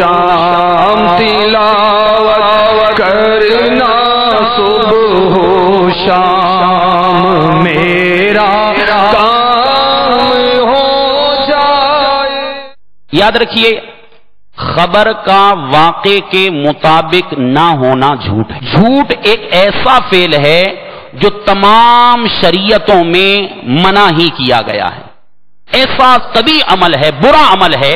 شام تلاوت کرنا صبح و شام میرا کام ہو جائے. یاد رکھیے خبر کا واقع کے مطابق نہ ہونا جھوٹ ہے. جھوٹ ایک ایسا فعل ہے جو تمام شریعتوں میں منع ہی کیا گیا ہے. ایسا طبی عمل ہے، برا عمل ہے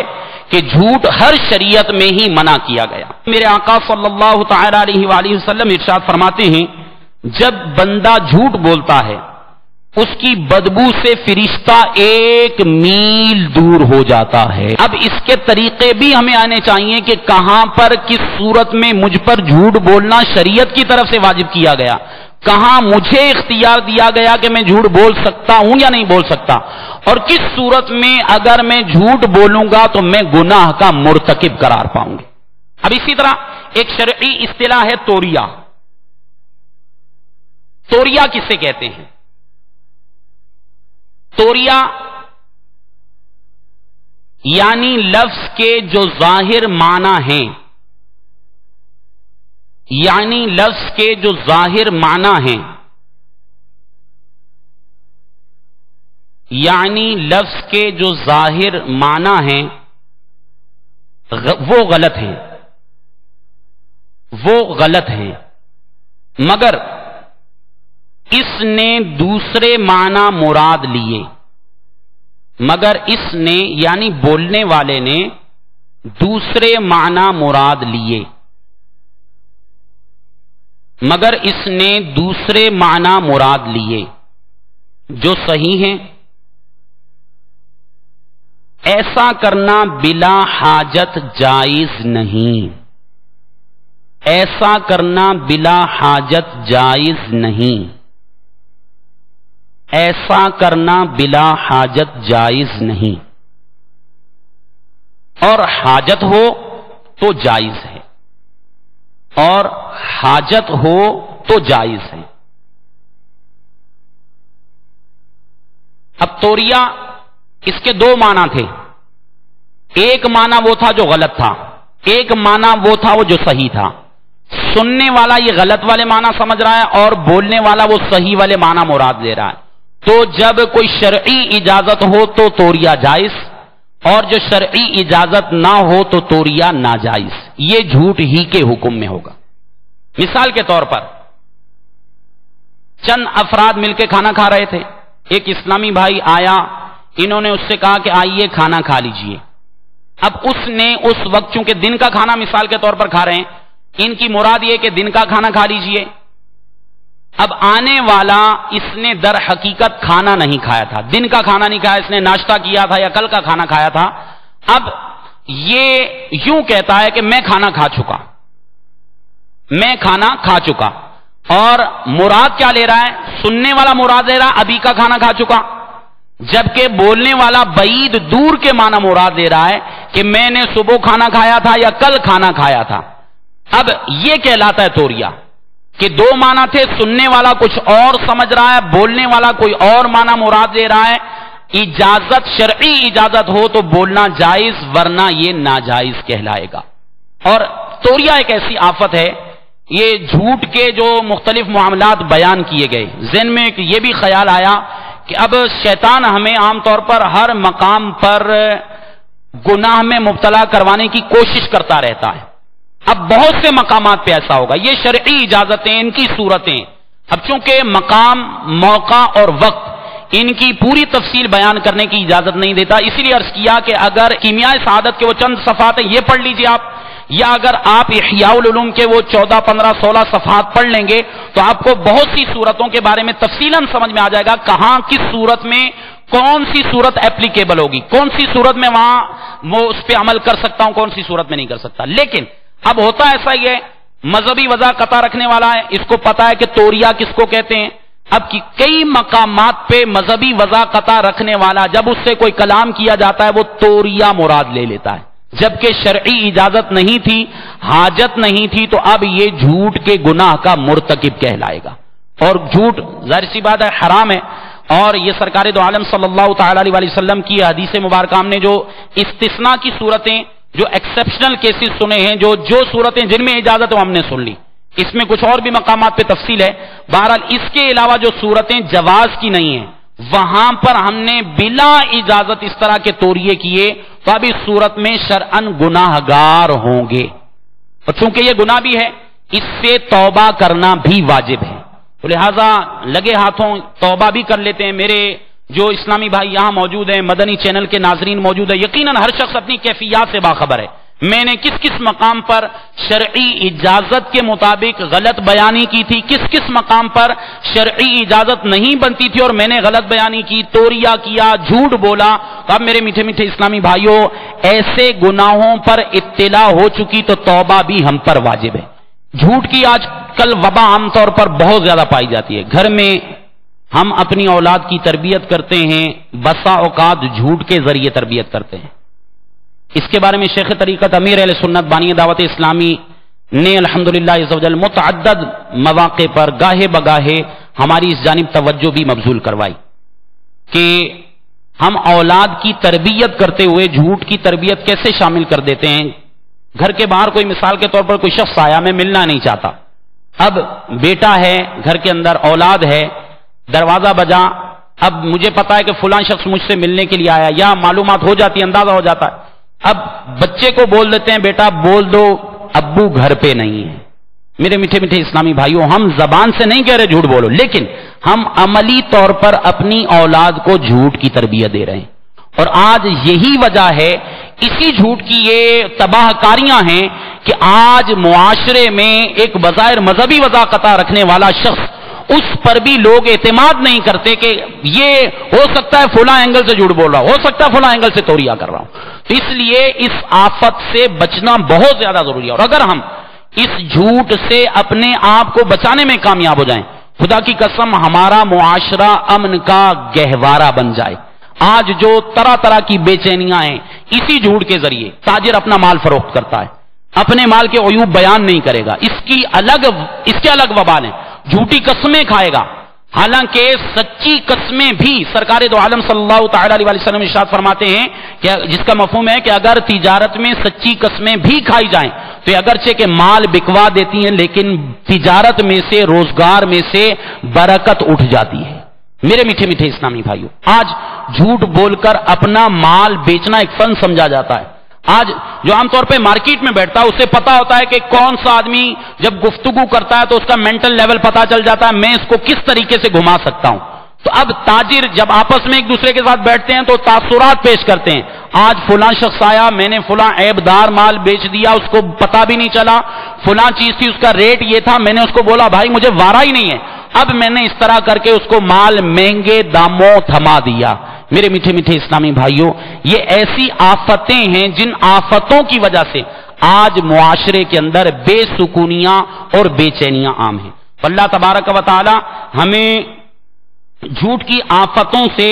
کہ جھوٹ ہر شریعت میں ہی منع کیا گیا. میرے آقا صلی اللہ تعالی علیہ وآلہ وسلم ارشاد فرماتے ہیں جب بندہ جھوٹ بولتا ہے اس کی بدبو سے فرشتہ 1 میل دور ہو جاتا ہے. اب اس کے طریقے بھی ہمیں آنے چاہیے کہ کہاں پر کس صورت میں مجھ پر جھوٹ بولنا شریعت کی طرف سے واجب کیا گیا، کہاں مجھے اختیار دیا گیا کہ میں جھوٹ بول سکتا ہوں یا نہیں بول سکتا، اور کس صورت میں اگر میں جھوٹ بولوں گا تو میں گناہ کا مرتکب قرار پاؤں گی. اب اسی طرح ایک شرعی اصطلاح ہے توریہ. توریہ کس سے کہتے ہیں؟ توریہ یعنی لفظ کے جو ظاہر معنی ہیں، یعنی لفظ کے جو ظاہر معنی ہیں، یعنی لفظ کے جو ظاہر معنی ہیں وہ غلط ہیں، وہ غلط ہیں، مگر اس نے دوسرے معنی مراد لیے. مگر اس نے یعنی بولنے والے نے دوسرے معنی مراد لیے، مگر اس نے دوسرے معنی مراد لیے جو صحیح ہیں. ایسا کرنا بلا حاجت جائز نہیں، ایسا کرنا بلا حاجت جائز نہیں، ایسا کرنا بلا حاجت جائز نہیں. اور حاجت ہو تو جائز ہے، اور حاجت ہو تو جائز ہے. اب توریہ اس کے 2 معنی تھے. ایک معنی وہ تھا جو غلط تھا، ایک معنی وہ تھا وہ جو صحیح تھا. سننے والا یہ غلط والے معنی سمجھ رہا ہے اور بولنے والا وہ صحیح والے معنی مراد لے رہا ہے. تو جب کوئی شرعی اجازت ہو تو توریہ جائز، اور جو شرعی اجازت نہ ہو تو توریہ ناجائز. یہ جھوٹ ہی کے حکم میں ہوگا. مثال کے طور پر چند افراد مل کے کھانا کھا رہے تھے. ایک اسلامی بھائی آیا، انہوں نے اس سے کہا کہ آئیے کھانا کھا لیجئے. اب اس نے اس وقت چونکہ دن کا کھانا مثال کے طور پر کھا رہے ہیں، ان کی مراد یہ کہ دن کا کھانا کھا لیجئے. اب آنے والا اس نے در حقیقت کھانا نہیں کھایا تھا، دن کا کھانا نہیں کھایا، اس نے ناشتہ کیا تھا یا کل کا کھانا کھایا تھا. اب یہ یوں کہتا ہے کہ میں کھانا کھا چکا، میں کھانا کھا چکا، اور مراد کیا لے رہا ہے؟ سننے والا مراد لے رہا ابھی کا کھانا کھا چکا، جبکہ بولنے والا بعید دور کے معنی مراد لے رہا ہے کہ میں نے صبح کھانا کھایا تھا یا کل کھانا کھایا تھا. اب یہ کہلاتا ہے توریہ کہ 2 معنی تھے، سننے والا کچھ اور سمجھ رہا ہے، بولنے والا کوئی اور معنی مراد لے رہا ہے. اجازت شرعی اجازت ہو تو بولنا جائز، ورنہ یہ ناجائز کہلائے گا. اور توریہ ایک ایسی آفت ہے، یہ جھوٹ کے جو مختلف معاملات بیان کیے گئے، ذہن میں یہ بھی خیال آیا کہ اب شیطان ہمیں عام طور پر ہر مقام پر گناہ میں مبتلا کروانے کی کوشش کرتا رہتا ہے. اب بہت سے مقامات پہ ایسا ہوگا. یہ شرعی اجازتیں، ان کی صورتیں، اب چونکہ مقام، موقع اور وقت ان کی پوری تفصیل بیان کرنے کی اجازت نہیں دیتا، اسی لیے عرض کیا کہ اگر کیمیاء سعادت کے وہ چند صفحات ہیں یہ پڑھ لیجئے آپ، یا اگر آپ احیاء العلوم کے وہ 14، 15، 16 صفحات پڑھ لیں گے تو آپ کو بہت سی صورتوں کے بارے میں تفصیلاً سمجھ میں آ جائے گا کہاں کس صورت میں کون سی صورت ایپلیکیبل ہوگی، کون سی صورت میں وہاں وہ اس پہ عمل کر سکتا ہوں، کون سی صورت میں نہیں کر سکتا. لیکن اب ہوتا ایسا ہی ہے، مذہبی وضع قطع رکھنے والا ہے، اس کو پتا ہے کہ توریہ کس کو کہتے ہیں. اب کئی مقامات پہ مذہبی وضع قطع رکھنے والا جب اس سے کوئی کلام کیا جاتا ہے وہ توریہ مراد لے لیتا ہے، جبکہ شرعی اجازت نہیں تھی، حاجت نہیں تھی، تو اب یہ جھوٹ کے گناہ کا مرتکب کہلائے گا. اور جھوٹ ظاہر سی بات ہے حرام ہے، اور یہ سرکار دو عالم صلی اللہ تعالی علیہ وسلم کی حدیث مبارکہ نے جو استثناء کی صورتیں جو ایکسیپشنل کیسز سنے ہیں، جو صورتیں جن میں اجازت ہو ہم نے سن لی، اس میں کچھ اور بھی مقامات پہ تفصیل ہے۔ بہرحال اس کے علاوہ جو صورتیں جواز کی نہیں ہیں وہاں پر ہم نے بلا اجازت اس طرح کے توریے کیے تو اب اس صورت میں شرعن گناہ گار ہوں گے، اور چونکہ یہ گناہ بھی ہے اس سے توبہ کرنا بھی واجب ہے، تو لہذا لگے ہاتھوں توبہ بھی کر لیتے ہیں۔ میرے جو اسلامی بھائی یہاں موجود ہیں، مدنی چینل کے ناظرین موجود ہیں، یقیناً ہر شخص اپنی کیفیات سے باخبر ہے میں نے کس کس مقام پر شرعی اجازت کے مطابق غلط بیانی کی تھی، کس کس مقام پر شرعی اجازت نہیں بنتی تھی اور میں نے غلط بیانی کی، توریہ کیا، جھوٹ بولا۔ تو اب میرے میٹھے میٹھے اسلامی بھائیوں، ایسے گناہوں پر اطلاع ہو چکی تو توبہ بھی ہم پر واجب ہے۔ جھوٹ کی آج کل وبا عام طور پر بہت زیادہ پائی جاتی ہے۔ گھر میں ہم اپنی اولاد کی تربیت کرتے ہیں، بسا اوقات جھوٹ کے ذریعے تربیت کرتے ہیں۔ اس کے بارے میں شیخ طریقت امیر اہل سنت بانی دعوت اسلامی نے الحمدللہ عز و جل متعدد مواقع پر گاہے بگاہے ہماری اس جانب توجہ بھی مبذول کروائی کہ ہم اولاد کی تربیت کرتے ہوئے جھوٹ کی تربیت کیسے شامل کر دیتے ہیں۔ گھر کے باہر کوئی مثال کے طور پر کوئی شخص آیا، میں ملنا نہیں چاہتا، اب بیٹا ہے گھر کے اندر، اولاد ہے، دروازہ بجا، اب مجھے پتا ہے کہ فلاں شخص مجھ سے ملنے کے لیے آیا، یا معلومات ہو جاتی ہے، اندازہ ہو جاتا ہے، اب بچے کو بول دیتے ہیں بیٹا بول دو ابو گھر پہ نہیں ہے۔ میرے میٹھے میٹھے اسلامی بھائیوں، ہم زبان سے نہیں کہہ رہے جھوٹ بولو، لیکن ہم عملی طور پر اپنی اولاد کو جھوٹ کی تربیت دے رہے ہیں، اور آج یہی وجہ ہے، اسی جھوٹ کی یہ تباہ کاریاں ہیں کہ آج معاشرے میں ایک بظاہر مذہبی وضاقتہ رکھنے والا شخص، اس پر بھی لوگ اعتماد نہیں کرتے کہ یہ ہو سکتا ہے فلاں اینگل سے جھوٹ بول رہا ہو سکتا ہے فلاں اینگل سے توریہ کر رہا ہوں۔ تو اس لیے اس آفت سے بچنا بہت زیادہ ضروری ہے، اور اگر ہم اس جھوٹ سے اپنے آپ کو بچانے میں کامیاب ہو جائیں، خدا کی قسم ہمارا معاشرہ امن کا گہوارہ بن جائے۔ آج جو طرح طرح کی بے چینیاں ہیں، اسی جھوٹ کے ذریعے تاجر اپنا مال فروخت کرتا ہے، اپنے مال کے عیوب بیان نہیں کرے گا، اس کے الگ وبال ہیں، جھوٹی قسمیں کھائے گا، حالانکہ سچی قسمیں بھی سرکار دو عالم صلی اللہ تعالی علیہ وسلم ارشاد فرماتے ہیں کہ جس کا مفہوم ہے کہ اگر تجارت میں سچی قسمیں بھی کھائی جائیں تو اگرچہ کہ مال بکوا دیتی ہیں لیکن تجارت میں سے، روزگار میں سے برکت اٹھ جاتی ہے۔ میرے میٹھے میٹھے اسلامی بھائیوں، آج جھوٹ بول کر اپنا مال بیچنا ایک فن سمجھا جاتا ہے۔ آج جو عام طور پہ مارکیٹ میں بیٹھتا ہے اسے پتا ہوتا ہے کہ کون سا آدمی جب گفتگو کرتا ہے تو اس کا مینٹل لیول پتا چل جاتا ہے، میں اس کو کس طریقے سے گھما سکتا ہوں۔ تو اب تاجر جب آپس میں ایک دوسرے کے ساتھ بیٹھتے ہیں تو تاثرات پیش کرتے ہیں، آج فلاں شخص آیا، میں نے فلاں عیب دار مال بیچ دیا، اس کو پتا بھی نہیں چلا، فلاں چیز تھی اس کا ریٹ یہ تھا، میں نے اس کو بولا بھائی مجھے وارہ ہی نہیں ہے، اب میں نے اس طرح کر کے اس کو مال مہنگے داموں تھما دیا۔ میرے میٹھے میٹھے اسلامی بھائیوں، یہ ایسی آفتیں ہیں جن آفتوں کی وجہ سے آج معاشرے کے اندر بے سکونیاں اور بے چینیاں عام ہیں۔ اللہ تبارک و تعالی ہمیں جھوٹ کی آفتوں سے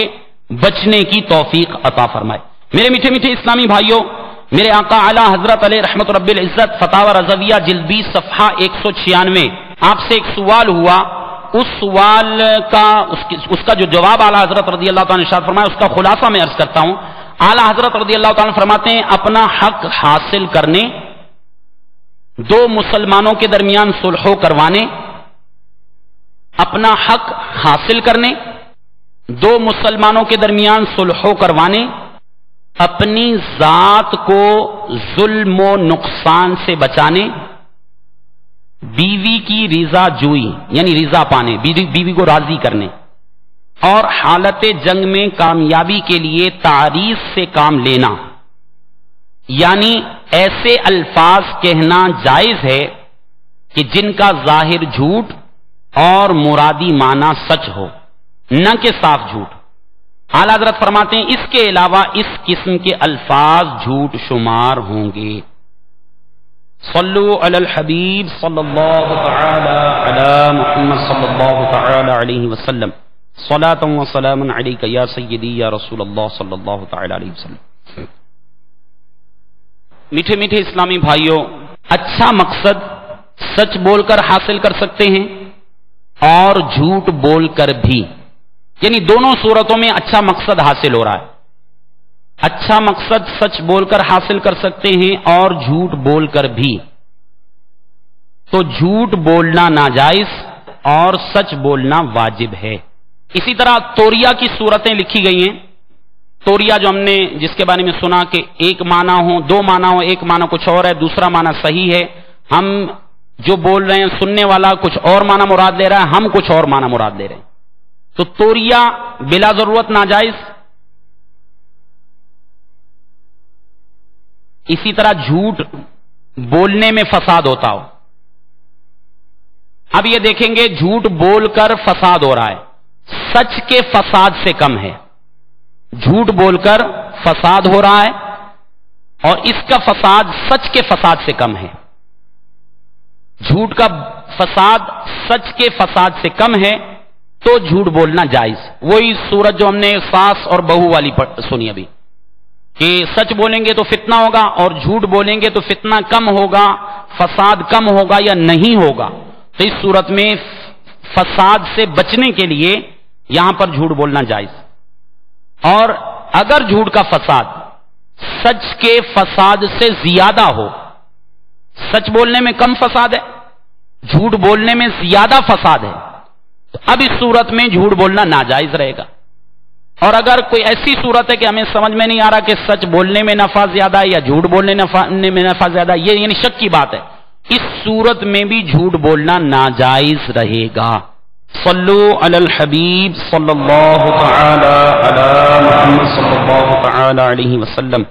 بچنے کی توفیق عطا فرمائے۔ میرے میٹھے میٹھے اسلامی بھائیوں، میرے آقا اعلی حضرت علیہ رحمت رب العزت فتاوی رضویہ جلد 20 صفحہ 196 آپ سے ایک سوال ہوا، اس سوال کا اس کا جو جواب اعلی حضرت رضی اللہ تعالیٰ نے ارشاد فرمایا، اس کا خلاصہ میں عرض کرتا ہوں۔ اعلی حضرت رضی اللہ تعالیٰ فرماتے ہیں اپنا حق حاصل کرنے، دو مسلمانوں کے درمیان صلح کروانے، اپنا حق حاصل کرنے، دو مسلمانوں کے درمیان صلح کروانے، اپنی ذات کو ظلم و نقصان سے بچانے، بیوی کی رضا جوئی یعنی رضا پانے، بیوی کو راضی کرنے، اور حالت جنگ میں کامیابی کے لیے تعریض سے کام لینا، یعنی ایسے الفاظ کہنا جائز ہے کہ جن کا ظاہر جھوٹ اور مرادی معنی سچ ہو، نہ کہ صاف جھوٹ۔ اعلیٰ حضرت فرماتے ہیں اس کے علاوہ اس قسم کے الفاظ جھوٹ شمار ہوں گے۔ صلو علی الحبیب صلی اللہ تعالی علی محمد صلی اللہ تعالی علیہ وسلم، صلاۃ و سلام علیک یا سیدی یا رسول اللہ صلی اللہ تعالی علیہ وسلم۔ میٹھے میٹھے اسلامی بھائیوں، اچھا مقصد سچ بول کر حاصل کر سکتے ہیں اور جھوٹ بول کر بھی، یعنی دونوں صورتوں میں اچھا مقصد حاصل ہو رہا ہے۔ اچھا مقصد سچ بول کر حاصل کر سکتے ہیں اور جھوٹ بول کر بھی. تو جھوٹ بولنا ناجائز اور سچ بولنا واجب ہے. اسی طرح توریہ کی صورتیں لکھی گئی ہیں. توریہ جو ہم نے جس کے بارے میں سنا کہ ایک معنی ہو، دو معنی ہو، ایک معنی کچھ اور ہے، دوسرا معنی صحیح ہے، ہم جو بول رہے ہیں سننے والا کچھ اور معنی مراد لے رہا ہے، ہم کچھ اور معنی مراد لے رہے ہیں، تو توریہ بلا ضرورت ناجائز. اسی طرح جھوٹ بولنے میں فساد ہوتا ہو. اب یہ دیکھیں گے جھوٹ بول کر فساد ہو رہا ہے، سچ کے فساد سے کم ہے. جھوٹ بول کر فساد ہو رہا ہے اور اس کا فساد سچ کے فساد سے کم ہے. جھوٹ کا فساد سچ کے فساد سے کم ہے تو جھوٹ بولنا جائز. وہی صورت جو ہم نے ساس اور بہو والی سنی ابھی کہ سچ بولیں گے تو فتنہ ہوگا اور جھوٹ بولیں گے تو فتنہ کم ہوگا، فساد کم ہوگا یا نہیں ہوگا. تو اس صورت میں فساد سے بچنے کے لیے یہاں پر جھوٹ بولنا جائز. اور اگر جھوٹ کا فساد سچ کے فساد سے زیادہ ہو، سچ بولنے میں کم فساد ہے، جھوٹ بولنے میں زیادہ فساد ہے، تو اب اس صورت میں جھوٹ بولنا ناجائز رہے گا. اور اگر کوئی ایسی صورت ہے کہ ہمیں سمجھ میں نہیں آ رہا کہ سچ بولنے میں نفع زیادہ ہے یا جھوٹ بولنے میں نفع زیادہ ہے، یہ یعنی شک کی بات ہے، اس صورت میں بھی جھوٹ بولنا ناجائز رہے گا. صلو علی الحبیب صلی اللہ تعالی علی محمد صلی اللہ تعالی علیہ وسلم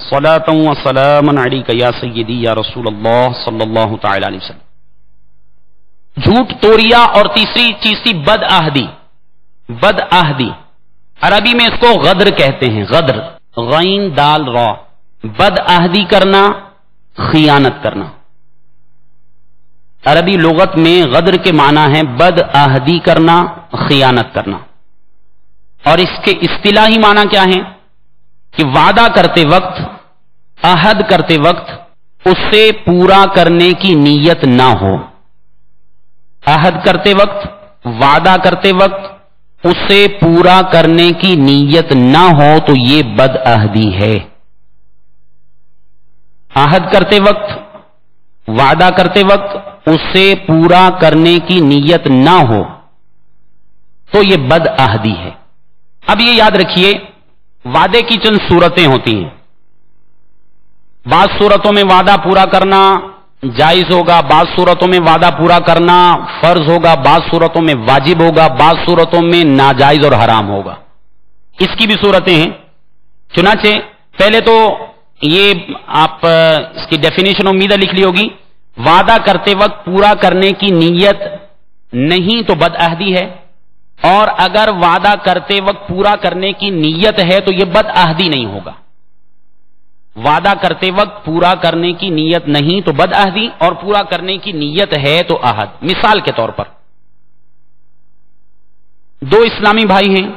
صلاۃ و سلام علیک یا سیدی یا رسول اللہ صلی اللہ تعالی علیہ وسلم. جھوٹ توریہ. اور تیسری چیز تھی بد عہدی. بد عہدی عربی میں اس کو غدر کہتے ہیں. غدر، غین دال را. بد عہدی کرنا، خیانت کرنا. عربی لغت میں غدر کے معنی ہے بد عہدی کرنا، خیانت کرنا. اور اس کے اصطلاحی معنی کیا ہے کہ وعدہ کرتے وقت، عہد کرتے وقت اسے پورا کرنے کی نیت نہ ہو. عہد کرتے وقت، وعدہ کرتے وقت اسے پورا کرنے کی نیت نہ ہو تو یہ بد عہدی ہے. عہد کرتے وقت، وعدہ کرتے وقت اسے پورا کرنے کی نیت نہ ہو تو یہ بد عہدی ہے. اب یہ یاد رکھیے وعدے کی چند صورتیں ہوتی ہیں. بعض صورتوں میں وعدہ پورا کرنا جائز ہوگا، بعض صورتوں میں وعدہ پورا کرنا فرض ہوگا، بعض صورتوں میں واجب ہوگا، بعض صورتوں میں ناجائز اور حرام ہوگا. اس کی بھی صورتیں ہیں. چنانچہ پہلے تو یہ آپ اس کی ڈیفینیشن امید لکھ لی ہوگی. وعدہ کرتے وقت پورا کرنے کی نیت نہیں تو بد عہدی ہے، اور اگر وعدہ کرتے وقت پورا کرنے کی نیت ہے تو یہ بد عہدی نہیں ہوگا. وعدہ کرتے وقت پورا کرنے کی نیت نہیں تو بد عہدی، اور پورا کرنے کی نیت ہے تو عہد. مثال کے طور پر دو اسلامی بھائی ہیں.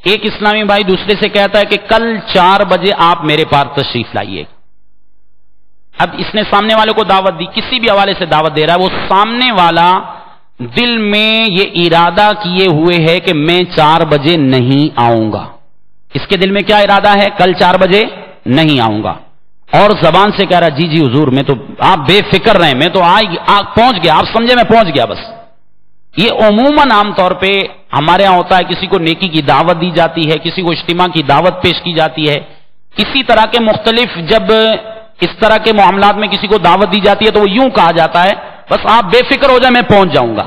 ایک اسلامی بھائی دوسرے سے کہتا ہے کہ کل 4 بجے آپ میرے پاس تشریف لائیے. اب اس نے سامنے والے کو دعوت دی، کسی بھی حوالے سے دعوت دے رہا ہے، وہ سامنے والا دل میں یہ ارادہ کیے ہوئے ہے کہ میں 4 بجے نہیں آؤں گا. اس کے دل میں کیا ارادہ ہے؟ کل 4 بجے نہیں آؤں گا. اور زبان سے کہہ رہا جی جی حضور میں تو، آپ بے فکر رہیں، میں تو پہنچ گیا، آپ سمجھے میں پہنچ گیا بس. یہ عموماً عام طور پہ ہمارے یہاں ہوتا ہے. کسی کو نیکی کی دعوت دی جاتی ہے، کسی کو اجتماع کی دعوت پیش کی جاتی ہے. اسی طرح کے مختلف جب اس طرح کے معاملات میں کسی کو دعوت دی جاتی ہے تو وہ یوں کہا جاتا ہے بس آپ بے فکر ہو جائیں میں پہنچ جاؤں گا.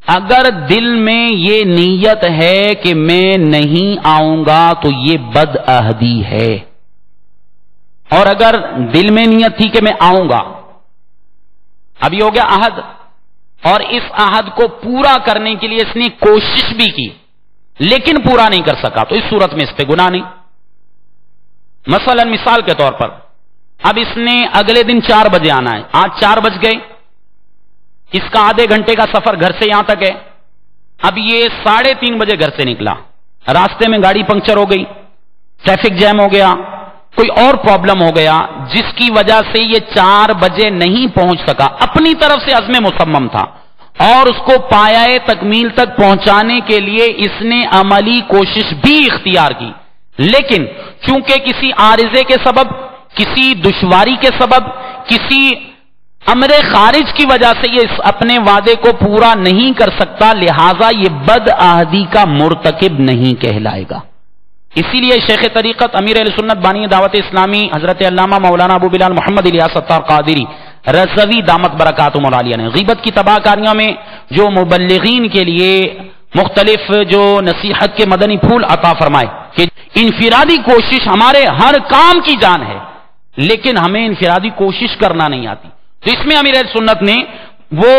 اگر دل میں یہ نیت ہے کہ میں نہیں آؤں گا تو یہ بد عہدی ہے. اور اگر دل میں نیت تھی کہ میں آؤں گا، اب یہ ہو گیا عہد، اور اس عہد کو پورا کرنے کے لیے اس نے کوشش بھی کی لیکن پورا نہیں کر سکا تو اس صورت میں اس پہ گناہ نہیں. مثلا مثال کے طور پر اب اس نے اگلے دن 4 بجے آنا ہے، آج 4 بج گئے، اس کا آدھے گھنٹے کا سفر گھر سے یہاں تک ہے. اب یہ 3:30 بجے گھر سے نکلا، راستے میں گاڑی پنکچر ہو گئی، ٹریفک جیم ہو گیا، کوئی اور پرابلم ہو گیا جس کی وجہ سے یہ 4 بجے نہیں پہنچ سکا. اپنی طرف سے عزم مصمم تھا اور اس کو پایہ تکمیل تک پہنچانے کے لیے اس نے عملی کوشش بھی اختیار کی، لیکن چونکہ کسی عارضے کے سبب، کسی دشواری کے سبب، کسی امر خارج کی وجہ سے یہ اپنے وعدے کو پورا نہیں کر سکتا، لہذا یہ بد عہدی کا مرتکب نہیں کہلائے گا۔ اسی لیے شیخ طریقت امیر اہل سنت بانی دعوت اسلامی حضرت علامہ مولانا ابو بلال محمد الیاس ستار قادری رضوی دامت برکاتہم العالیہ نے غیبت کی تباہ کاریوں میں جو مبلغین کے لیے مختلف جو نصیحت کے مدنی پھول عطا فرمائے کہ انفرادی کوشش ہمارے ہر کام کی جان ہے، لیکن ہمیں انفرادی کوشش کرنا نہیں آتی۔ تو اس میں امیر اہل سنت نے وہ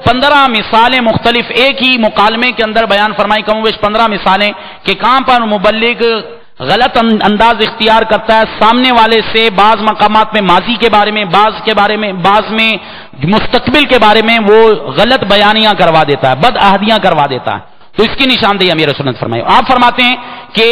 15 مثالیں مختلف ایک ہی مکالمے کے اندر بیان فرمائی، کم و بیش 15 مثالیں کہ کہاں پر مبلغ غلط انداز اختیار کرتا ہے، سامنے والے سے بعض مقامات میں ماضی کے بارے میں، بعض میں مستقبل کے بارے میں وہ غلط بیانیاں کروا دیتا ہے، بد عہدیاں کروا دیتا ہے۔ تو اس کی نشاندہی امیر سنت فرمائی۔ آپ فرماتے ہیں کہ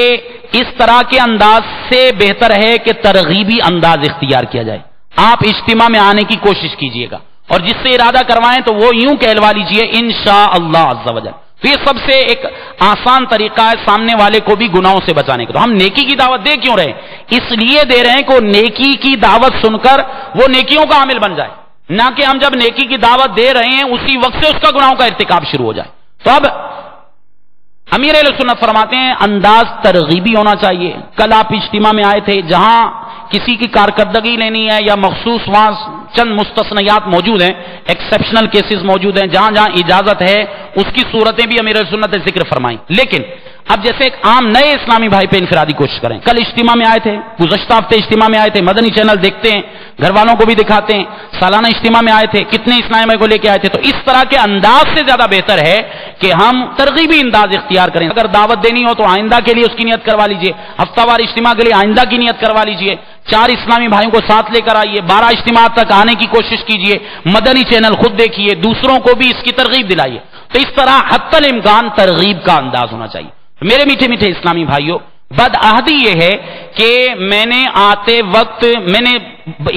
اس طرح کے انداز سے بہتر ہے کہ ترغیبی انداز اختیار کیا جائے۔ آپ اجتماع میں آنے کی کوشش کیجئے گا، اور جس سے ارادہ کروائیں تو وہ یوں کہلوا لیجئے انشاءاللہ عز و جل۔ تو یہ سب سے ایک آسان طریقہ ہے سامنے والے کو بھی گناہوں سے بچانے کا۔ تو ہم نیکی کی دعوت دے کیوں رہے؟ اس لیے دے رہے ہیں کہ وہ نیکی کی دعوت سن کر وہ نیکیوں کا عامل بن جائے، نہ کہ ہم جب نیکی کی دعوت دے رہے ہیں اسی وقت سے اس کا گناہوں کا ارتکاب شروع ہو جائے۔ تو اب امیر اہل سنت فرماتے ہیں انداز ترغیبی ہونا چاہیے۔ کل آپ اجتماع میں آئے تھے، جہاں کسی کی کارکردگی لینی ہے یا مخصوص وہاں چند مستثنیات موجود ہیں، ایکسیپشنل کیسز موجود ہیں، جہاں جہاں اجازت ہے اس کی صورتیں بھی امیر اہل سنت نے ذکر فرمائی۔ لیکن اب جیسے ایک عام نئے اسلامی بھائی پہ انفرادی کوشش کریں، کل اجتماع میں آئے تھے، گزشتہ ہفتے اجتماع میں آئے تھے، مدنی چینل دیکھتے ہیں، گھر والوں کو بھی دکھاتے ہیں، سالانہ اجتماع میں آئے تھے، کتنے اسلامی بھائی کو لے کے آئے تھے۔ تو اس طرح کے انداز سے زیادہ بہتر ہے کہ ہم ترغیبی انداز اختیار کریں۔ اگر دعوت دینی ہو تو آئندہ کے لیے اس کی نیت کروا لیجئے، ہفتہ وار اجتماع کے لیے آئندہ کی نیت کروا لیجئے، 4 اسلامی بھائیوں کو ساتھ لے کر آئیے، 12 اجتماع تک آنے کی کوشش کیجئے، مدنی چینل خود دیکھیے، دوسروں کو بھی اس کی ترغیب دلائیے۔ تو اس طرح حتی الامکان ترغیب کا انداز ہونا چاہیے۔ میرے میٹھے میٹھے اسلامی بھائیوں، بد عہدی یہ ہے کہ میں نے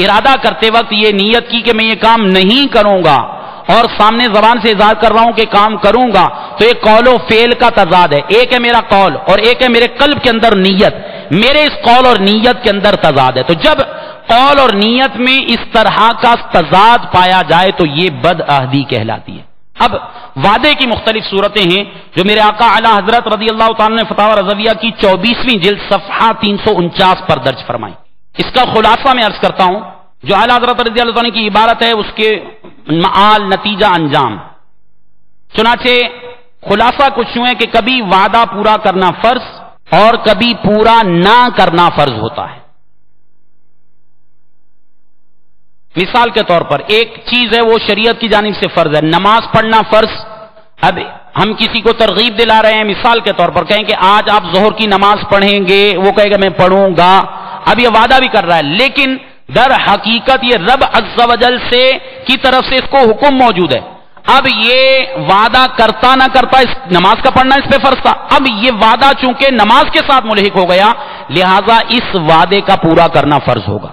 ارادہ کرتے وقت یہ نیت کی کہ میں یہ کام نہیں کروں گا، اور سامنے زبان سے اظہار کر رہا ہوں کہ کام کروں گا، تو یہ قول و فعل کا تضاد ہے۔ ایک ہے میرا قول اور ایک ہے میرے قلب کے اندر نیت، میرے اس قول اور نیت کے اندر تضاد ہے۔ تو جب قول اور نیت میں اس طرح کا تضاد پایا جائے تو یہ بد عہدی کہلاتی ہے۔ اب وعدے کی مختلف صورتیں ہیں جو میرے آقا اعلی حضرت رضی اللہ تعالیٰ نے فتاوی رضویہ کی 24ویں جلد صفحہ 349 پر درج فرمائی۔ اس کا خلاصہ میں عرض کرتا ہوں، جو اعلی حضرت رضی اللہ تعالیٰ کی عبارت ہے اس کے معال، نتیجہ، انجام۔ چنانچہ خلاصہ کچھ یوں ہے کہ کبھی وعدہ پورا کرنا فرض اور کبھی پورا نہ کرنا فرض ہوتا ہے۔ مثال کے طور پر ایک چیز ہے وہ شریعت کی جانب سے فرض ہے، نماز پڑھنا فرض۔ اب ہم کسی کو ترغیب دلا رہے ہیں، مثال کے طور پر کہیں کہ آج آپ ظہر کی نماز پڑھیں گے، وہ کہے گا میں پڑھوں گا، اب یہ وعدہ بھی کر رہا ہے، لیکن در حقیقت یہ رب عز و جل سے کی طرف سے اس کو حکم موجود ہے۔ اب یہ وعدہ کرتا نہ کرتا، اس نماز کا پڑھنا اس پہ فرض تھا، اب یہ وعدہ چونکہ نماز کے ساتھ ملحق ہو گیا، لہذا اس وعدے کا پورا کرنا فرض ہوگا۔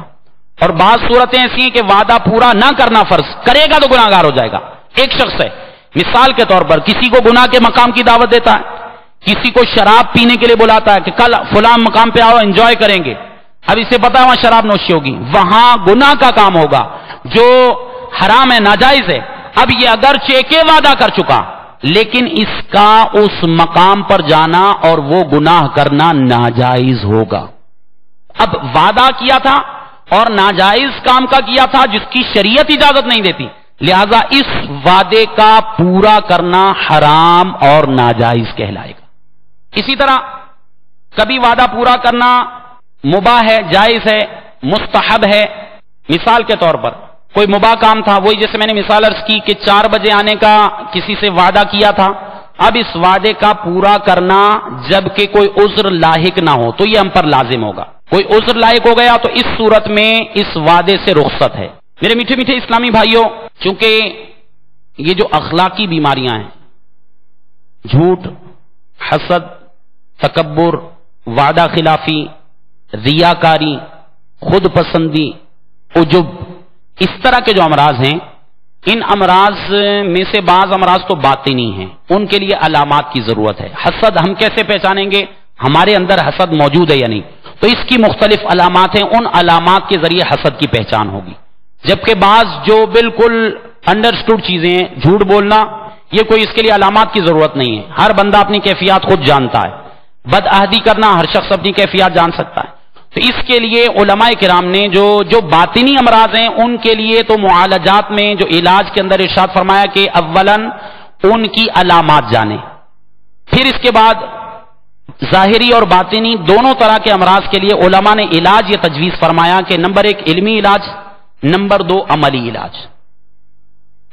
اور بعض صورتیں ایسی ہیں کہ وعدہ پورا نہ کرنا فرض، کرے گا تو گناہگار ہو جائے گا۔ ایک شخص ہے، مثال کے طور پر کسی کو گناہ کے مقام کی دعوت دیتا ہے، کسی کو شراب پینے کے لیے بلاتا ہے کہ کل فلاں مقام پہ آؤ، انجوائے کریں گے۔ اب اسے پتا ہے وہاں شراب نوشی ہوگی، وہاں گناہ کا کام ہوگا جو حرام ہے، ناجائز ہے۔ اب یہ اگرچہ کہ وعدہ کر چکا، لیکن اس کا اس مقام پر جانا اور وہ گناہ کرنا ناجائز ہوگا۔ اب وعدہ کیا تھا اور ناجائز کام کا کیا تھا جس کی شریعت اجازت نہیں دیتی، لہذا اس وعدے کا پورا کرنا حرام اور ناجائز کہلائے گا۔ اسی طرح کبھی وعدہ پورا کرنا مباح ہے، جائز ہے، مستحب ہے۔ مثال کے طور پر کوئی مباح کام تھا، وہی جیسے میں نے مثال عرض کی کہ 4 بجے آنے کا کسی سے وعدہ کیا تھا، اب اس وعدے کا پورا کرنا جبکہ کوئی عذر لاحق نہ ہو تو یہ ہم پر لازم ہوگا۔ کوئی عذر لاحق ہو گیا تو اس صورت میں اس وعدے سے رخصت ہے۔ میرے میٹھے میٹھے اسلامی بھائیوں، چونکہ یہ جو اخلاقی بیماریاں ہیں، جھوٹ، حسد، تکبر، وعدہ خلافی، ریاکاری، خود پسندی، عجب، اس طرح کے جو امراض ہیں، ان امراض میں سے بعض امراض تو باطنی ہیں، ان کے لیے علامات کی ضرورت ہے۔ حسد ہم کیسے پہچانیں گے؟ ہمارے اندر حسد موجود ہے یا نہیں. تو اس کی مختلف علامات ہیں، ان علامات کے ذریعے حسد کی پہچان ہوگی. جبکہ بعض جو بالکل انڈرسٹوڈ چیزیں ہیں، جھوٹ بولنا، یہ کوئی اس کے لیے علامات کی ضرورت نہیں ہے، ہر بندہ اپنی کیفیات خود جانتا ہے. بدعہدی کرنا ہر شخص اپنی کیفیات جان سکتا ہے. تو اس کے لیے علماء کرام نے جو باطنی امراض ہیں ان کے لیے تو معالجات میں جو علاج کے اندر ارشاد فرمایا کہ اولاً ان کی علامات جانیں، پھر اس کے بعد ظاہری اور باطنی دونوں طرح کے امراض کے لیے علماء نے علاج یہ تجویز فرمایا کہ نمبر 1 علمی علاج، نمبر 2 عملی علاج.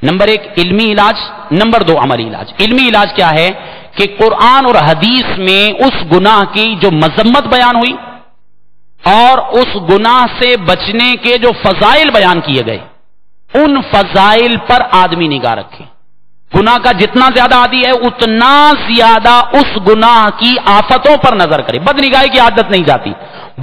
نمبر 1 علمی علاج، نمبر 2 عملی علاج. علمی علاج کیا ہے کہ قرآن اور حدیث میں اس گناہ کی جو مذمت بیان ہوئی اور اس گناہ سے بچنے کے جو فضائل بیان کیے گئے، ان فضائل پر آدمی نگاہ رکھے. گناہ کا جتنا زیادہ عادی ہے اتنا زیادہ اس گناہ کی آفتوں پر نظر کرے. بدنگاہی کی عادت نہیں جاتی،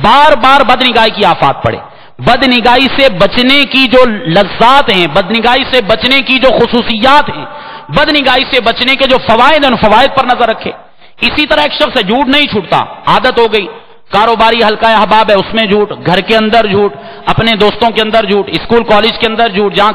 بار بار بدنگاہی کی آفات پڑے. بدنگاہی سے بچنے کی جو لذات ہیں، بدنگاہی سے بچنے کی جو خصوصیات ہیں، بدنگاہی سے بچنے کے جو فوائد ہیں، ان فوائد پر نظر رکھے. اسی طرح ایک شخص ہے، جھوٹ نہیں چھوٹتا، عادت ہو گئی، کاروباری حلقہ احباب ہے اس میں جھوٹ، گھر کے اندر جھوٹ، اپنے دوستوں کے اندر جھوٹ، اسکول کالج کے اندر جھوٹ، جہاں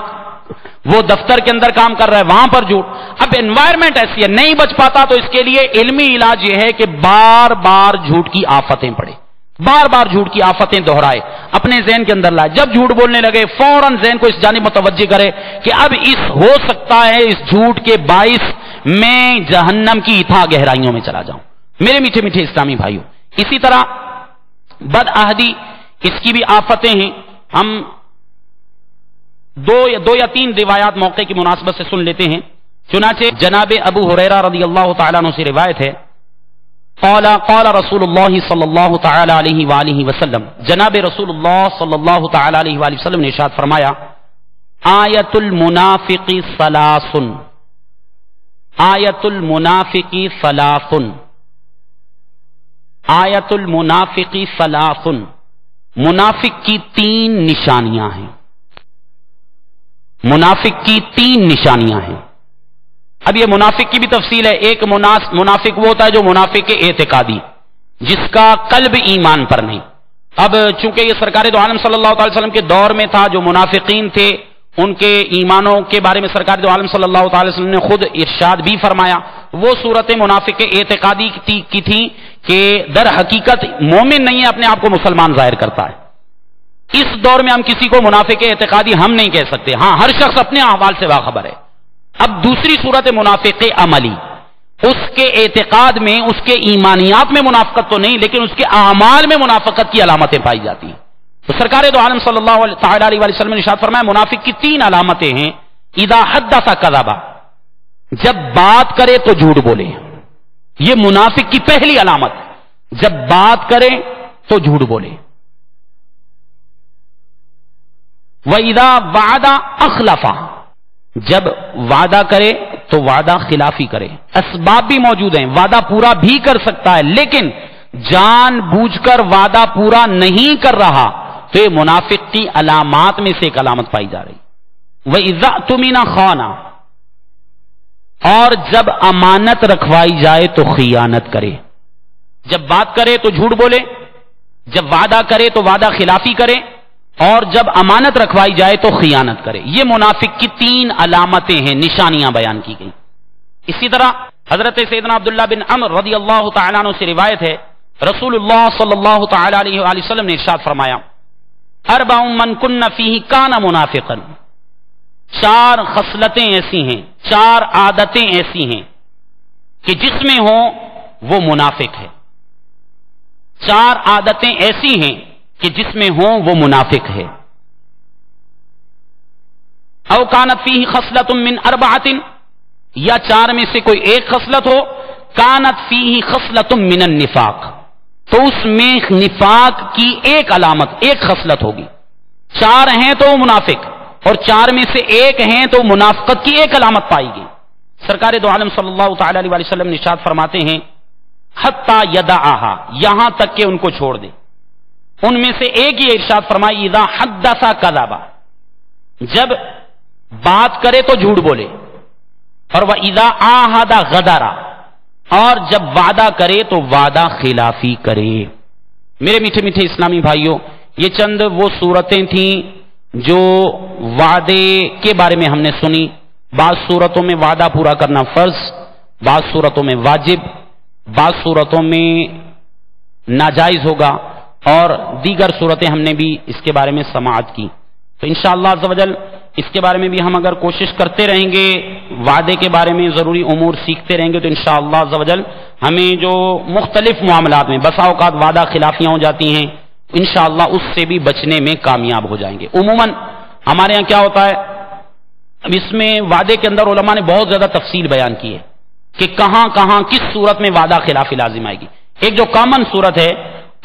وہ دفتر کے اندر کام کر رہا ہے وہاں پر جھوٹ. اب انوائرمنٹ ایسی ہے نہیں بچ پاتا، تو اس کے لیے علمی علاج یہ ہے کہ بار بار جھوٹ کی آفتیں پڑھے، بار بار جھوٹ کی آفتیں دہرائے، اپنے ذہن کے اندر لائے. جب جھوٹ بولنے لگے فوراً ذہن کو اس جانب متوجہ کرے کہ اب ہو سکتا ہے اس جھوٹ کے باعث میں جہنم کی اتھا گہرائیوں میں چلا جاؤں. میرے میٹھے میٹھے اسلامی بھائیوں، اسی طرح بدعہدی، اس کی بھی آفتیں ہیں. ہم دو یا تین روایات موقع کی مناسبت سے سن لیتے ہیں. چنانچہ جناب ابو ہریرہ رضی اللہ تعالیٰ عنہ سے روایت ہے، قال رسول اللہ صلی اللہ تعالی علیہ وآلہ وسلم، جناب رسول اللہ صلی اللہ تعالی علیہ وآلہ وسلم نے ارشاد فرمایا، آیت المنافق ثلاث، آیت المنافق ثلاث، آیت المنافق ثلاث، منافق کی 3 نشانیاں ہیں. منافق کی 3 نشانیاں ہیں. اب یہ منافق کی بھی تفصیل ہے. ایک منافق وہ ہوتا ہے جو منافق اعتقادی، جس کا قلب ایمان پر نہیں. اب چونکہ یہ سرکار دو عالم صلی اللہ علیہ وسلم کے دور میں تھا، جو منافقین تھے ان کے ایمانوں کے بارے میں سرکار دو عالم صلی اللہ علیہ وسلم نے خود ارشاد بھی فرمایا. وہ صورت منافق اعتقادی کی تھی کہ در حقیقت مومن نہیں ہے، اپنے آپ کو مسلمان ظاہر کرتا ہے. اس دور میں ہم کسی کو منافق اعتقادی ہم نہیں کہہ سکتے، ہاں ہر شخص اپنے احوال سے باخبر ہے. اب دوسری صورت منافق عملی، اس کے اعتقاد میں، اس کے ایمانیات میں منافقت تو نہیں، لیکن اس کے اعمال میں منافقت کی علامتیں پائی جاتی ہیں. تو سرکار دو عالم صلی اللہ تعالی علیہ وسلم نے ارشاد فرمایا، منافق کی 3 علامتیں ہیں. اذا حدث کذب، جب بات کرے تو جھوٹ بولے، یہ منافق کی پہلی علامت، جب بات کرے تو جھوٹ بولے. وَإِذَا وَعَدَ أَخْلَفَ، جب وعدہ کرے تو وعدہ خلافی کرے. اسباب بھی موجود ہیں، وعدہ پورا بھی کر سکتا ہے لیکن جان بوجھ کر وعدہ پورا نہیں کر رہا، تو یہ منافق کی علامات میں سے ایک علامت پائی جا رہی. وَإِذَا اؤْتُمِنَ خَانَ، اور جب امانت رکھوائی جائے تو خیانت کرے. جب بات کرے تو جھوٹ بولے، جب وعدہ کرے تو وعدہ خلافی کرے، اور جب امانت رکھوائی جائے تو خیانت کرے. یہ منافق کی 3 علامتیں ہیں، نشانیاں بیان کی گئی. اسی طرح حضرت سیدنا عبداللہ بن عمر رضی اللہ تعالیٰ عنہ سے روایت ہے، رسول اللہ صلی اللہ تعالی علیہ وآلہ وسلم نے ارشاد فرمایا، اربع من کن فیہ کان منافقا، 4 خصلتیں ایسی ہیں، 4 عادتیں ایسی ہیں کہ جس میں ہوں وہ منافق ہے. 4 عادتیں ایسی ہیں کہ جس میں ہوں وہ منافق ہے. او کانت فیہ خصلۃ من 4، یا 4 میں سے کوئی ایک خصلت ہو، کانت فیہ خصلۃ من النفاق، تو اس میں نفاق کی ایک علامت، ایک خصلت ہوگی. 4 ہیں تو وہ منافق، اور 4 میں سے ایک ہیں تو منافقت کی ایک علامت پائی گئی. سرکار دو عالم صلی اللہ تعالی علیہ وسلم نے ارشاد فرماتے ہیں، حتی یدعہا، یہاں تک کہ ان کو چھوڑ دے. ان میں سے ایک ہی ارشاد فرمائی، اذا حدث کذب، جب بات کرے تو جھوٹ بولے، اور وَإِذَا عَاهَدَ غَدَرَ، اور جب وعدہ کرے تو وعدہ خلافی کرے۔ میرے میٹھے میٹھے اسلامی بھائیوں، یہ چند وہ صورتیں تھیں جو وعدے کے بارے میں ہم نے سنی۔ بعض صورتوں میں وعدہ پورا کرنا فرض، بعض صورتوں میں واجب، بعض صورتوں میں ناجائز ہوگا، اور دیگر صورتیں ہم نے بھی اس کے بارے میں سماعت کی۔ تو انشاءاللہ عز و جل اس کے بارے میں بھی ہم اگر کوشش کرتے رہیں گے، وعدے کے بارے میں ضروری امور سیکھتے رہیں گے، تو انشاءاللہ عز و جل ہمیں جو مختلف معاملات میں بسا اوقات وعدہ خلافیاں ہو جاتی ہیں، انشاءاللہ اس سے بھی بچنے میں کامیاب ہو جائیں گے۔ عموماً ہمارے ہاں کیا ہوتا ہے، اب اس میں وعدے کے اندر علماء نے بہت زیادہ تفصیل بیان کی ہے کہ کہاں کہاں کس صورت میں وعدہ خلافی لازم آئے گی۔ ایک جو کامن صورت ہے،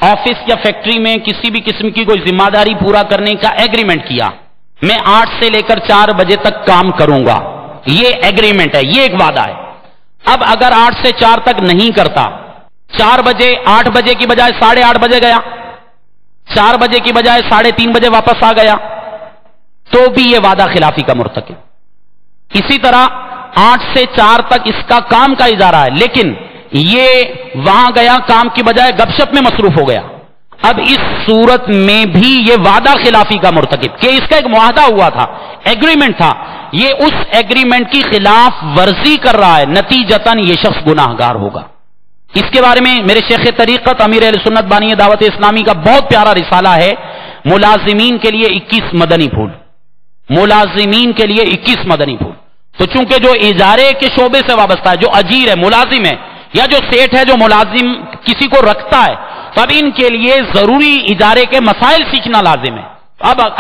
آفس یا فیکٹری میں کسی بھی قسم کی کوئی ذمہ داری پورا کرنے کا ایگریمنٹ کیا، میں 8 سے لے کر 4 بجے تک کام کروں گا، یہ ایگریمنٹ ہے، یہ ایک وعدہ ہے۔ اب اگر 8 سے 4 تک نہیں کرتا، 4 بجے 8 بجے کی بجائے 8:30 بجے گیا، 4 بجے کی بجائے 3:30 بجے واپس آ گیا، تو بھی یہ وعدہ خلافی کا مرتکب۔ اسی طرح 8 سے 4 تک اس کا کام کا اجارہ ہے، لیکن یہ وہاں گیا کام کی بجائے گپ شپ میں مصروف ہو گیا، اب اس صورت میں بھی یہ وعدہ خلافی کا مرتکب، کہ اس کا ایک معاہدہ ہوا تھا، ایگریمنٹ تھا، یہ اس ایگریمنٹ کی خلاف ورزی کر رہا ہے، نتیجتاً یہ شخص گناہ گار ہوگا۔ اس کے بارے میں میرے شیخ طریقت امیر اہل سنت بانی دعوت اسلامی کا بہت پیارا رسالہ ہے، ملازمین کے لیے 21 مدنی پھول، ملازمین کے لیے 21 مدنی پھول۔ تو چونکہ جو اجارے کے شعبے سے وابستہ ہے، جو اجیر ہے، ملازم ہے، یا جو سیٹ ہے جو ملازم کسی کو رکھتا ہے، تب ان کے لیے ضروری اجارے کے مسائل سیکھنا لازم ہے۔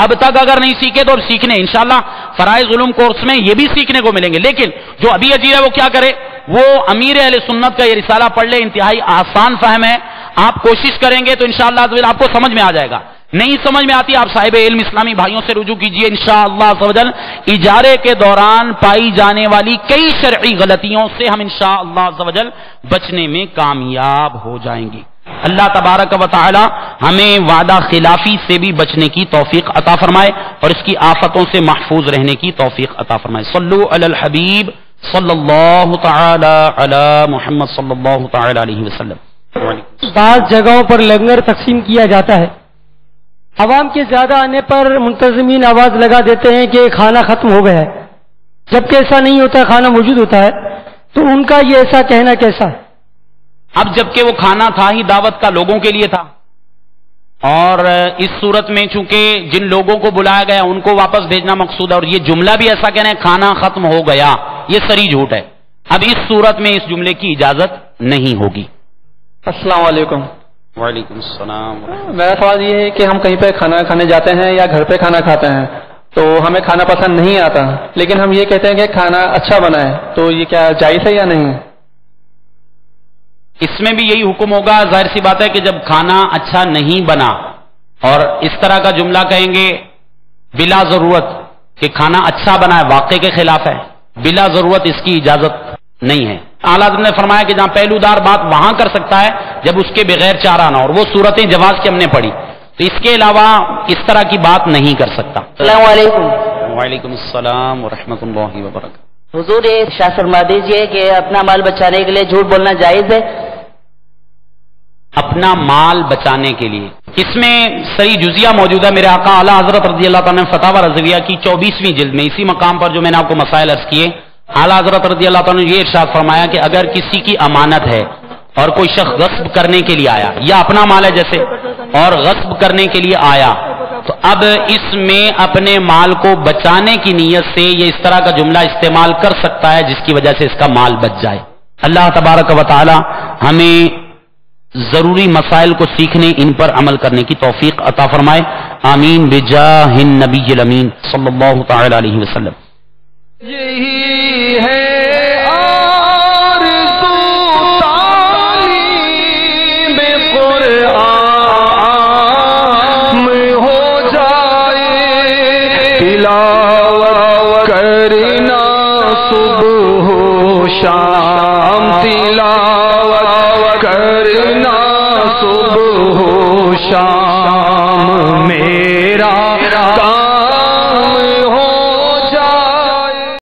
اب تک اگر نہیں سیکھے تو سیکھنے، انشاءاللہ فرائض علوم کورس میں یہ بھی سیکھنے کو ملیں گے، لیکن جو ابھی اجیر ہے وہ کیا کرے، وہ امیر اہل سنت کا یہ رسالہ پڑھ لے، انتہائی آسان فہم ہے، آپ کوشش کریں گے تو انشاءاللہ آپ کو سمجھ میں آ جائے گا، نہیں سمجھ میں آتی آپ صاحب علم اسلامی بھائیوں سے رجوع کیجئے، انشاءاللہ عز و جل اجارے کے دوران پائی جانے والی کئی شرعی غلطیوں سے ہم انشاءاللہ عز و جل بچنے میں کامیاب ہو جائیں گے۔ اللہ تبارک و تعالی ہمیں وعدہ خلافی سے بھی بچنے کی توفیق عطا فرمائے اور اس کی آفتوں سے محفوظ رہنے کی توفیق عطا فرمائے۔ صلو علی الحبیب صلی اللہ تعالی علی محمد صلی اللہ تعالی علیہ وسلم۔ بعض جگہوں پر لنگر تقسیم کیا جاتا ہے، عوام کے زیادہ آنے پر منتظمین آواز لگا دیتے ہیں کہ کھانا ختم ہو گیا ہے، جبکہ ایسا نہیں ہوتا، کھانا موجود ہوتا ہے، تو ان کا یہ ایسا کہنا کیسا ہے؟ اب جبکہ وہ کھانا تھا ہی دعوت کا، لوگوں کے لیے تھا، اور اس صورت میں چونکہ جن لوگوں کو بلایا گیا ان کو واپس بھیجنا مقصود ہے، اور یہ جملہ بھی ایسا کہنا ہے کھانا ختم ہو گیا، یہ سری جھوٹ ہے۔ اب اس صورت میں اس جملے کی اجازت نہیں ہوگی۔ السلام علیکم۔ وعلیکم السلام۔ میرا سوال یہ ہے کہ ہم کہیں پہ کھانا کھانے جاتے ہیں یا گھر پہ کھانا کھاتے ہیں تو ہمیں کھانا پسند نہیں آتا، لیکن ہم یہ کہتے ہیں کہ کھانا اچھا بنا ہے، تو یہ کیا جائز ہے یا نہیں؟ اس میں بھی یہی حکم ہوگا، ظاہر سی بات ہے کہ جب کھانا اچھا نہیں بنا اور اس طرح کا جملہ کہیں گے بلا ضرورت کہ کھانا اچھا بنا ہے، واقع کے خلاف ہے، بلا ضرورت اس کی اجازت نہیں ہے۔ اعلیٰ حضرت نے فرمایا کہ جہاں پہلودار بات وہاں کر سکتا ہے جب اس کے بغیر چارہ نہ، اور وہ صورتیں جواز کی ہم نے پڑھی، تو اس کے علاوہ اس طرح کی بات نہیں کر سکتا۔ السلام علیکم۔ وعلیکم السلام ورحمۃ اللہ وبرکاتہ۔ حضور ارشاد فرما دیجیے کہ اپنا مال بچانے کے لیے جھوٹ بولنا جائز ہے؟ اپنا مال بچانے کے لیے اس میں صحیح جزیہ موجود ہے، میرے آقا اعلیٰ حضرت رضی اللہ تعالیٰ نے فتاوی رضویہ کی 24ویں جلد میں اسی مقام پر جو میں نے آپ کو مسائل عرض کیے، اعلیٰ حضرت رضی اللہ تعالیٰ نے یہ ارشاد فرمایا کہ اگر کسی کی امانت ہے اور کوئی شخص غصب کرنے کے لیے آیا، یا اپنا مال ہے جیسے اور غصب کرنے کے لیے آیا، تو اب اس میں اپنے مال کو بچانے کی نیت سے یہ اس طرح کا جملہ استعمال کر سکتا ہے جس کی وجہ سے اس کا مال بچ جائے۔ اللہ تبارک و تعالی ہمیں ضروری مسائل کو سیکھنے، ان پر عمل کرنے کی توفیق عطا فرمائے، آمین بجاہ النبی الامین صلی اللہ تعالی علیہ وسلم۔ یہی ہے آرزو تعلیم قرآن ہو جائے، تلاوت کرنا صبح و شام۔